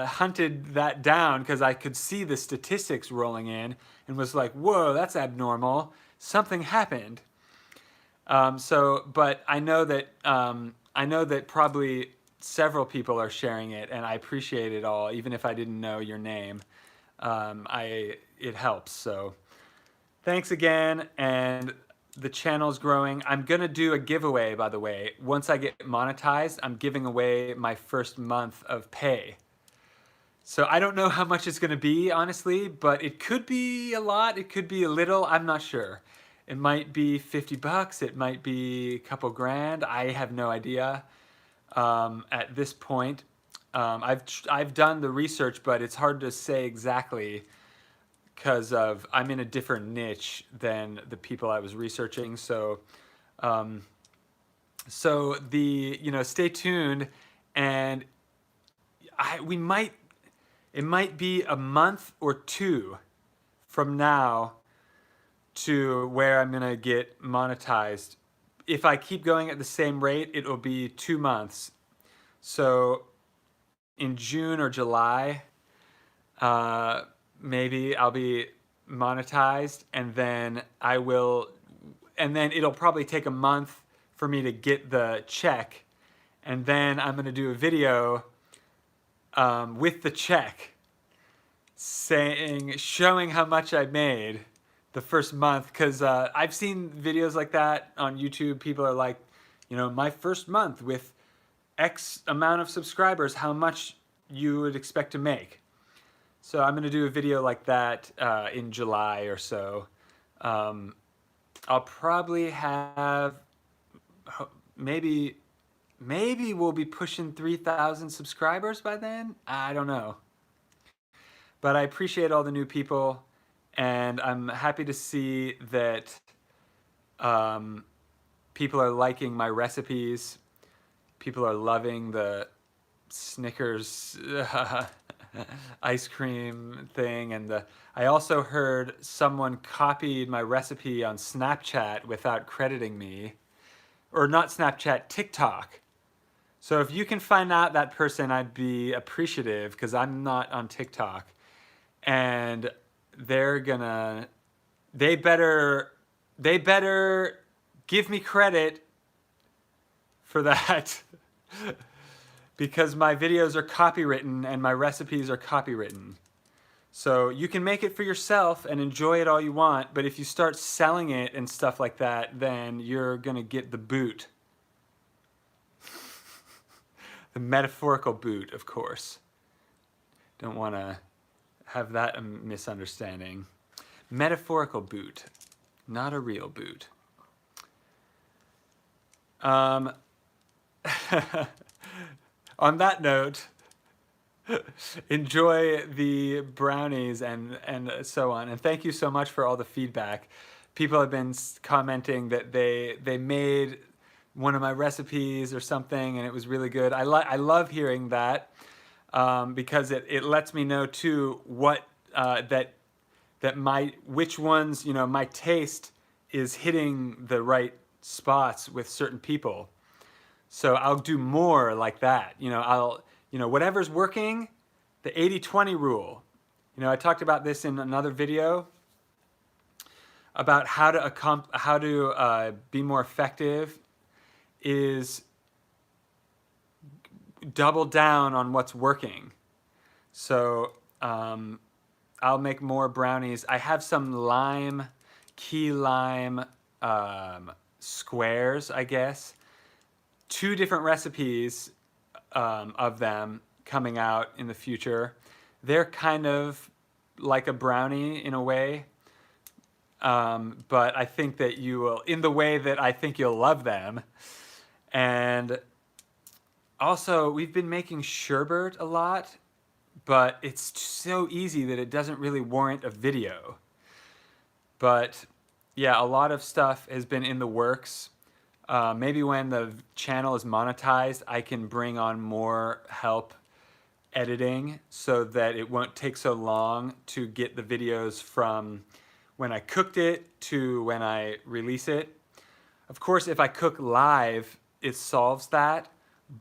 hunted that down because I could see the statistics rolling in and was like, whoa, that's abnormal. Something happened. But I know that probably several people are sharing it, and I appreciate it all, even if I didn't know your name. It helps. So thanks again, and the channel's growing. I'm gonna do a giveaway, by the way. Once I get monetized, I'm giving away my first month of pay. So I don't know how much it's gonna be, honestly, but it could be a lot, it could be a little, I'm not sure. It might be $50, it might be a couple grand, I have no idea at this point. I've done the research, but it's hard to say exactly, because I'm in a different niche than the people I was researching. So So stay tuned, and we might it might be a month or two from now to where I'm gonna get monetized. If I keep going at the same rate, it will be 2 months. So in June or July, uh, maybe I'll be monetized, and then it'll probably take a month for me to get the check, and then I'm gonna do a video with the check, showing how much I made the first month, because I've seen videos like that on YouTube. People are like, my first month with X amount of subscribers, how much you would expect to make. So I'm going to do a video like that in July or so. I'll probably have, maybe we'll be pushing 3,000 subscribers by then. I don't know. But I appreciate all the new people, and I'm happy to see that people are liking my recipes. People are loving the Snickers ice cream thing, and I also heard someone copied my recipe on Snapchat without crediting me, or not Snapchat, TikTok. So if you can find out that person, I'd be appreciative, because I'm not on TikTok. And they better give me credit for that. Because my videos are copywritten and my recipes are copywritten. So you can make it for yourself and enjoy it all you want, but if you start selling it and stuff like that, then you're gonna get the boot. The metaphorical boot, of course. Don't want to have that misunderstanding. Metaphorical boot, not a real boot. On that note, enjoy the brownies and so on. And thank you so much for all the feedback. People have been commenting that they made one of my recipes or something and it was really good. I love hearing that, because it lets me know too what which ones, my taste is hitting the right spots with certain people. So I'll do more like that. Whatever's working, the 80-20 rule. I talked about this in another video about how to be more effective, is double down on what's working. So I'll make more brownies. I have some key lime squares, I guess. 2 different recipes of them coming out in the future. They're kind of like a brownie in a way, but I think that you will, in the way that I think you'll love them. And also, we've been making sherbet a lot, but it's so easy that it doesn't really warrant a video. But yeah, a lot of stuff has been in the works. Maybe when the channel is monetized, I can bring on more help editing so that it won't take so long to get the videos from when I cooked it to when I release it. Of course, if I cook live, it solves that.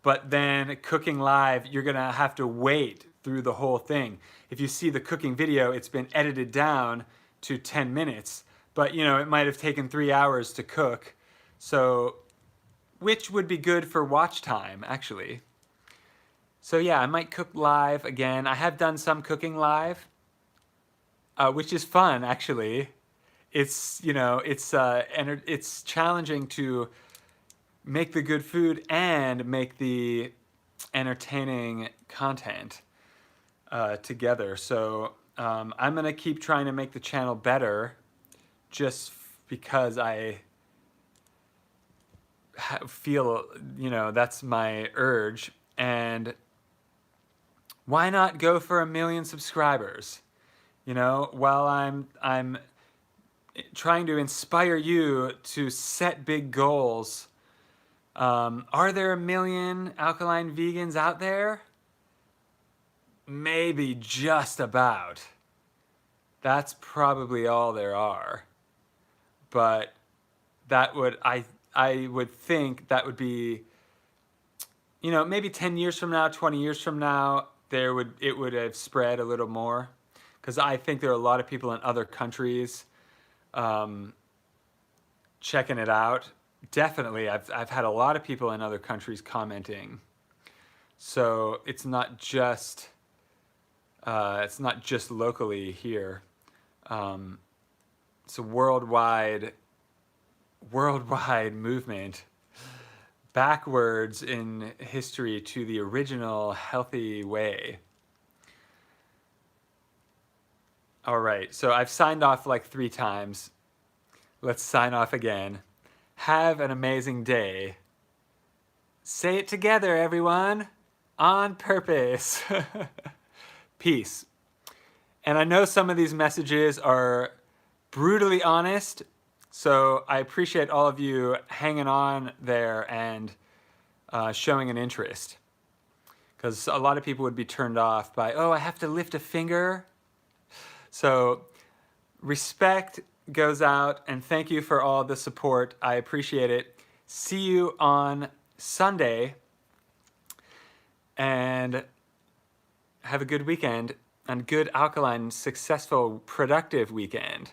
But then cooking live, you're gonna have to wait through the whole thing. If you see the cooking video, it's been edited down to 10 minutes, but it might have taken 3 hours to cook. So, which would be good for watch time, actually. So yeah, I might cook live again. I have done some cooking live, which is fun, actually. It's it's challenging to make the good food and make the entertaining content together. So I'm gonna keep trying to make the channel better, just because I feel that's my urge. And why not go for 1 million subscribers? While I'm trying to inspire you to set big goals Are there a million alkaline vegans out there? Maybe just about. That's probably all there are. But that would, I would think that would be, maybe 10 years from now, 20 years from now, it would have spread a little more. Because I think there are a lot of people in other countries checking it out. Definitely, I've had a lot of people in other countries commenting. So it's not just locally here. It's a worldwide movement, backwards in history to the original healthy way. All right, so I've signed off like 3 times. Let's sign off again. Have an amazing day. Say it together, everyone. On purpose. Peace. And I know some of these messages are brutally honest, so I appreciate all of you hanging on there and showing an interest. Because a lot of people would be turned off by, oh, I have to lift a finger. So respect goes out, and thank you for all the support. I appreciate it. See you on Sunday, and have a good weekend, and good alkaline, successful, productive weekend.